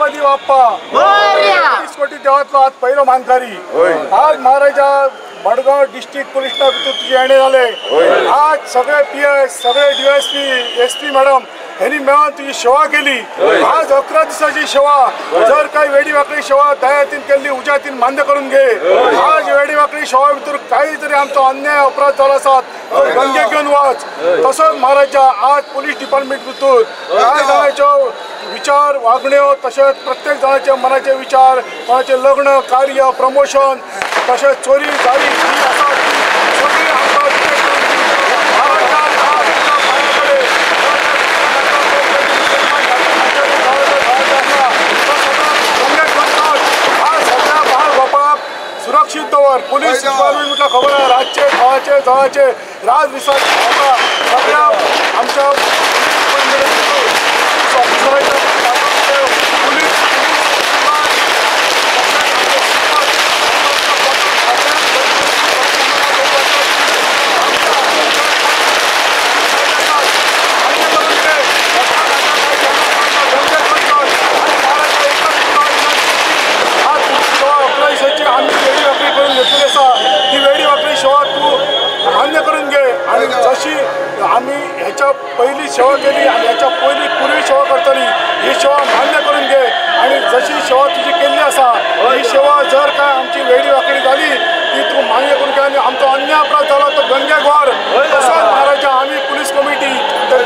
गणपती बाप्पा 20 कोटी देवातलो आज पहिलो मानकरी। आज महाराजा मडगाव डिस्ट्रिक्ट पोलीस तुझे येणे झाले। आज सगळे PS सगळे DSP SP मॅडम यांनी मिळून तुझी सेवा केली। आज 11 दिवसाची सेवा जर काही वेडी वाकडी सेवा दयातीन केली उजातीन मान्य करून घे। आज वेडी वाकडी सेवा भितर काही तरी आमचा अन्याय अपराध झाला असत तो गंगे घेऊन वाच। तसंच महाराजा आज पोलीस डिपार्टमेंट भितर काय जणांचे विचार वागण्यो तसेच प्रत्येक जणांचे मनाचे विचार कोणाचे लग्न कार्य प्रमोशन तसेच चोरी जारी सगळी सुरक्षित दवर पोलीस डिपार्टमेंटला खबर आहे। राज्य गावाचे जवळचे राज विसार सगळ्या आमच्या ती वेडी वाकडी सेवा तू मान्य करून घे आणि जशी आम्ही ह्याच्या पहिली सेवा केली आणि ह्याच्या पूर्वी सेवा करतली ही सेवा मान्य करून घे आणि जशी सेवा तुझी केली असा ही सेवा जर काय आमची वेडी वाकडी झाली ती तू मान्य करून घे आणि आमचा अन्याय अपराध झाला तर गंगे ग्वार तसंच महाराजा आम्ही पोलीस कमिटी तर